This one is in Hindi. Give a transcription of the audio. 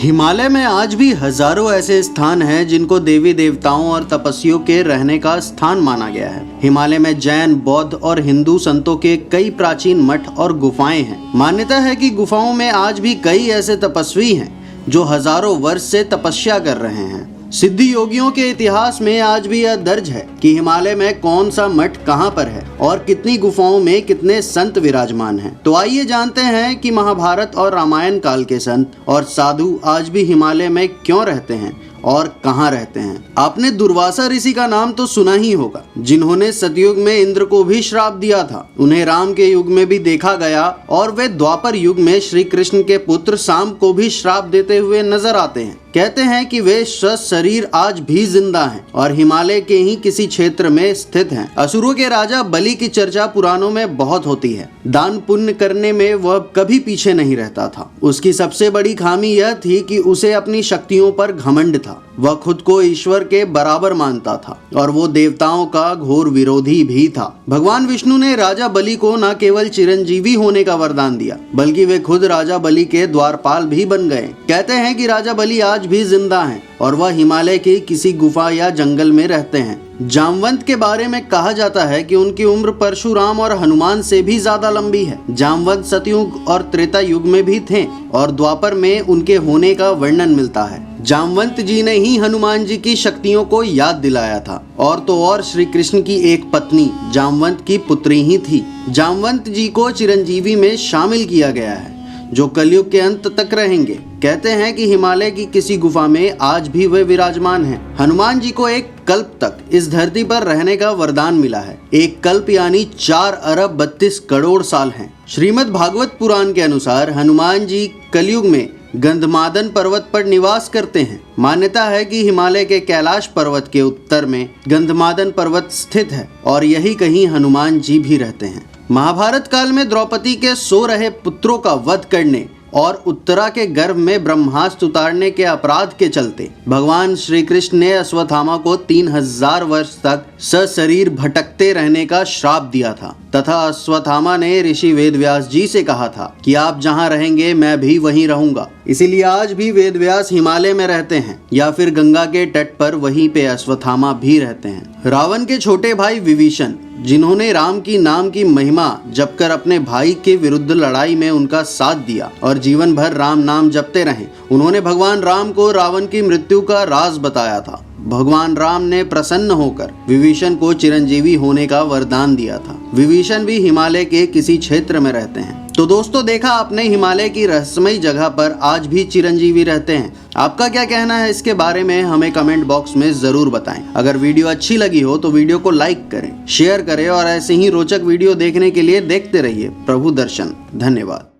हिमालय में आज भी हजारों ऐसे स्थान हैं जिनको देवी देवताओं और तपस्वियों के रहने का स्थान माना गया है। हिमालय में जैन, बौद्ध और हिंदू संतों के कई प्राचीन मठ और गुफाएं हैं। मान्यता है कि गुफाओं में आज भी कई ऐसे तपस्वी हैं जो हजारों वर्ष से तपस्या कर रहे हैं। सिद्धि योगियों के इतिहास में आज भी यह दर्ज है कि हिमालय में कौन सा मठ कहां पर है और कितनी गुफाओं में कितने संत विराजमान हैं। तो आइए जानते हैं कि महाभारत और रामायण काल के संत और साधु आज भी हिमालय में क्यों रहते हैं और कहां रहते हैं। आपने दुर्वासा ऋषि का नाम तो सुना ही होगा, जिन्होंने सतयुग में इंद्र को भी श्राप दिया था। उन्हें राम के युग में भी देखा गया और वे द्वापर युग में श्री कृष्ण के पुत्र शाम को भी श्राप देते हुए नजर आते हैं। कहते हैं कि वे शरीर आज भी जिंदा हैं और हिमालय के ही किसी क्षेत्र में स्थित हैं। असुरों के राजा बलि की चर्चा पुराणों में बहुत होती है। दान पुण्य करने में वह कभी पीछे नहीं रहता था। उसकी सबसे बड़ी खामी यह थी कि उसे अपनी शक्तियों पर घमंड था। वह खुद को ईश्वर के बराबर मानता था और वो देवताओं का घोर विरोधी भी था। भगवान विष्णु ने राजा बलि को न केवल चिरंजीवी होने का वरदान दिया, बल्कि वे खुद राजा बलि के द्वारपाल भी बन गए। कहते हैं कि राजा बलि आज भी जिंदा हैं और वह हिमालय की किसी गुफा या जंगल में रहते हैं। जामवंत के बारे में कहा जाता है कि उनकी उम्र परशुराम और हनुमान से भी ज्यादा लंबी है। जामवंत सतयुग और त्रेता युग में भी थे और द्वापर में उनके होने का वर्णन मिलता है। जामवंत जी ने ही हनुमान जी की शक्तियों को याद दिलाया था और तो और श्री कृष्ण की एक पत्नी जामवंत की पुत्री ही थी। जामवंत जी को चिरंजीवी में शामिल किया गया है जो कलयुग के अंत तक रहेंगे। कहते हैं कि हिमालय की किसी गुफा में आज भी वे विराजमान हैं। हनुमान जी को एक कल्प तक इस धरती पर रहने का वरदान मिला है। एक कल्प यानी 4 अरब 32 करोड़ साल हैं। श्रीमद् भागवत पुराण के अनुसार हनुमान जी कलयुग में गंधमादन पर्वत पर निवास करते हैं। मान्यता है कि हिमालय के कैलाश पर्वत के उत्तर में गंधमादन पर्वत स्थित है और यही कहीं हनुमान जी भी रहते हैं। महाभारत काल में द्रौपदी के सो रहे पुत्रों का वध करने और उत्तरा के गर्भ में ब्रह्मास्त्र उतारने के अपराध के चलते भगवान श्री कृष्ण ने अश्वत्थामा को 3000 वर्ष तक सशरीर भटकते रहने का श्राप दिया था तथा अश्वत्थामा ने ऋषि वेदव्यास जी से कहा था कि आप जहां रहेंगे मैं भी वहीं रहूंगा। इसीलिए आज भी वेदव्यास हिमालय में रहते हैं या फिर गंगा के तट पर वहीं पे अश्वत्थामा भी रहते हैं। रावण के छोटे भाई विभीषण, जिन्होंने राम की नाम की महिमा जपकर अपने भाई के विरुद्ध लड़ाई में उनका साथ दिया और जीवन भर राम नाम जपते रहे, उन्होंने भगवान राम को रावण की मृत्यु का राज बताया था। भगवान राम ने प्रसन्न होकर विभीषण को चिरंजीवी होने का वरदान दिया था। विभीषण भी हिमालय के किसी क्षेत्र में रहते हैं। तो दोस्तों, देखा आपने, हिमालय की रहस्यमयी जगह पर आज भी चिरंजीवी रहते हैं। आपका क्या कहना है इसके बारे में हमें कमेंट बॉक्स में जरूर बताएं। अगर वीडियो अच्छी लगी हो तो वीडियो को लाइक करें, शेयर करें और ऐसे ही रोचक वीडियो देखने के लिए देखते रहिए प्रभु दर्शन। धन्यवाद।